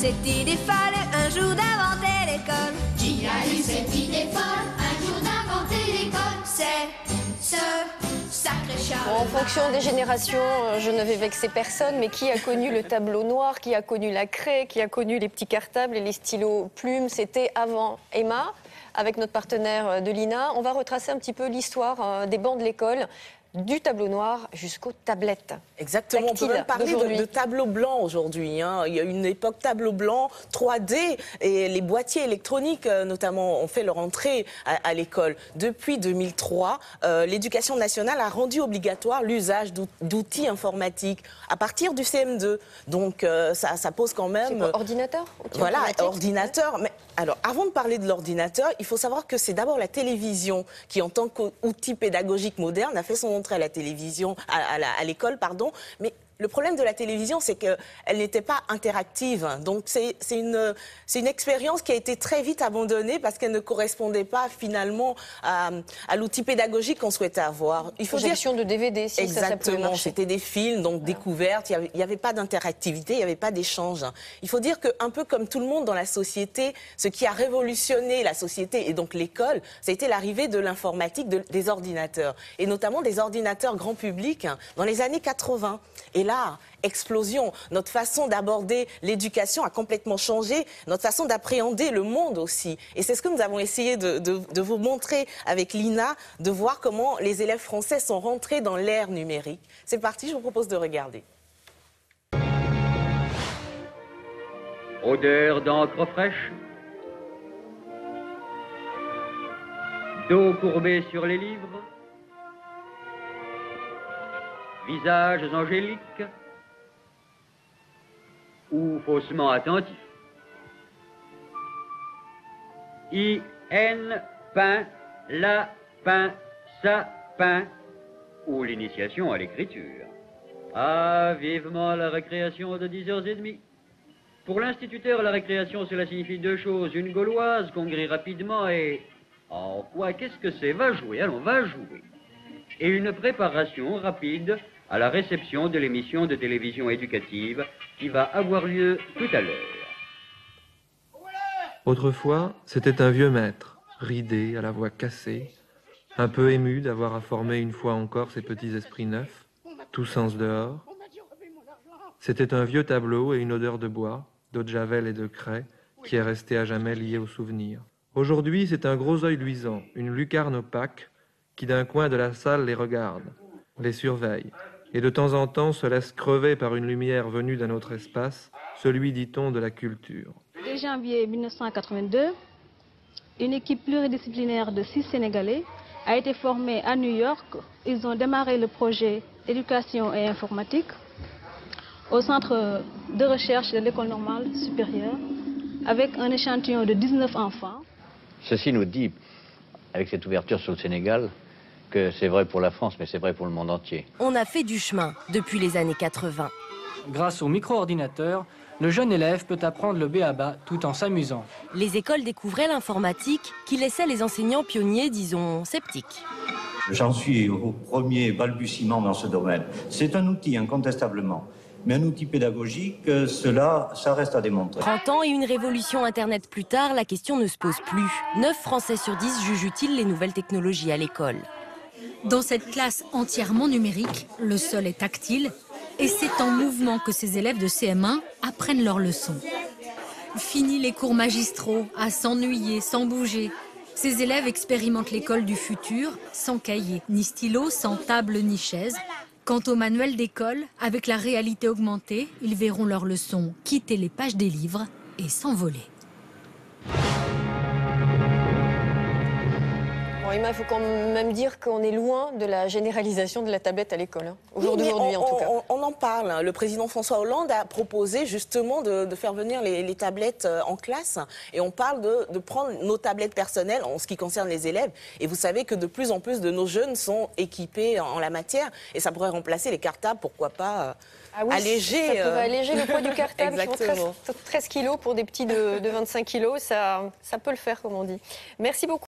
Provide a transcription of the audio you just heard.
cette idée folle un jour d'inventer l'école? Qui a eu cette idée folle un jour d'inventer l'école? C'est ce sacré Charles. En fonction des générations, je ne vais vexer personne, mais qui a connu le tableau noir, qui a connu la craie, qui a connu les petits cartables et les stylos plumes? C'était avant Emma, avec notre partenaire de l'INA. On va retracer un petit peu l'histoire des bancs de l'école, du tableau noir jusqu'aux tablettes. Exactement, on peut même parler de tableau blanc aujourd'hui. Hein. Il y a une époque tableau blanc, 3D, et les boîtiers électroniques notamment ont fait leur entrée à l'école. Depuis 2003, l'éducation nationale a rendu obligatoire l'usage d'outils informatiques à partir du CM2. Donc ça pose quand même... C'est quoi, ordinateur? Voilà, ordinateur. Mais alors, avant de parler de l'ordinateur, il faut savoir que c'est d'abord la télévision qui, en tant qu'outil pédagogique moderne, a fait son entrée à la télévision, à l'école, pardon. Mais le problème de la télévision, c'est qu'elle n'était pas interactive. Donc, c'est une expérience qui a été très vite abandonnée parce qu'elle ne correspondait pas finalement à l'outil pédagogique qu'on souhaitait avoir. Il faut Projection dire... de DVD, si exactement, c'était des films, donc découvertes, il n'y avait pas d'interactivité, il n'y avait pas d'échange. Il faut dire qu'un peu comme tout le monde dans la société, ce qui a révolutionné la société et donc l'école, ça a été l'arrivée de l'informatique, des ordinateurs, et notamment des ordinateurs grand public dans les années 80. Et là, explosion. Notre façon d'aborder l'éducation a complètement changé, notre façon d'appréhender le monde aussi. Et c'est ce que nous avons essayé de vous montrer avec l'INA, de voir comment les élèves français sont rentrés dans l'ère numérique. C'est parti, je vous propose de regarder. Odeur d'encre fraîche, dos courbé sur les livres, visages angéliques ou faussement attentifs. I-N, pain, la, pain, ça, pain, ou l'initiation à l'écriture. Ah, vivement la récréation de 10h30. Pour l'instituteur, la récréation, cela signifie deux choses. Une gauloise qu'on grille rapidement et... Oh, quoi, qu'est-ce que c'est? Va jouer, allons, va jouer. Et une préparation rapide à la réception de l'émission de télévision éducative qui va avoir lieu tout à l'heure. Autrefois, c'était un vieux maître, ridé, à la voix cassée, un peu ému d'avoir à former une fois encore ses petits esprits neufs, tous sens dehors. C'était un vieux tableau et une odeur de bois, d'eau de javel et de craie, qui est restée à jamais liée au souvenir. Aujourd'hui, c'est un gros œil luisant, une lucarne opaque, qui d'un coin de la salle les regarde, les surveille, et de temps en temps se laisse crever par une lumière venue d'un autre espace, celui, dit-on, de la culture. Dès janvier 1982, une équipe pluridisciplinaire de 6 Sénégalais a été formée à New York. Ils ont démarré le projet éducation et informatique au centre de recherche de l'école normale supérieure avec un échantillon de 19 enfants. Ceci nous dit, avec cette ouverture sur le Sénégal, que c'est vrai pour la France, mais c'est vrai pour le monde entier. On a fait du chemin depuis les années 80. Grâce au micro-ordinateur, le jeune élève peut apprendre le b.a.-ba tout en s'amusant. Les écoles découvraient l'informatique qui laissait les enseignants pionniers, disons, sceptiques. J'en suis au premier balbutiement dans ce domaine. C'est un outil, incontestablement. Mais un outil pédagogique, ça reste à démontrer. 30 ans et une révolution Internet plus tard, la question ne se pose plus. 9 Français sur 10 jugent utiles les nouvelles technologies à l'école. Dans cette classe entièrement numérique, le sol est tactile et c'est en mouvement que ces élèves de CM1 apprennent leurs leçons. Fini les cours magistraux, à s'ennuyer, sans bouger. Ces élèves expérimentent l'école du futur, sans cahier, ni stylo, sans table ni chaise. Quant au manuel d'école, avec la réalité augmentée, ils verront leurs leçons quitter les pages des livres et s'envoler. Bon, Emma, il faut quand même dire qu'on est loin de la généralisation de la tablette à l'école. Hein. Aujourd'hui, en tout cas. On en parle. Le président François Hollande a proposé justement de faire venir les tablettes en classe. Et on parle de prendre nos tablettes personnelles en ce qui concerne les élèves. Et vous savez que de plus en plus de nos jeunes sont équipés en la matière. Et ça pourrait remplacer les cartables, pourquoi pas alléger. Ça pourrait alléger le poids du cartable. Exactement. 13 kilos pour des petits de 25 kilos, ça peut le faire, comme on dit. Merci beaucoup.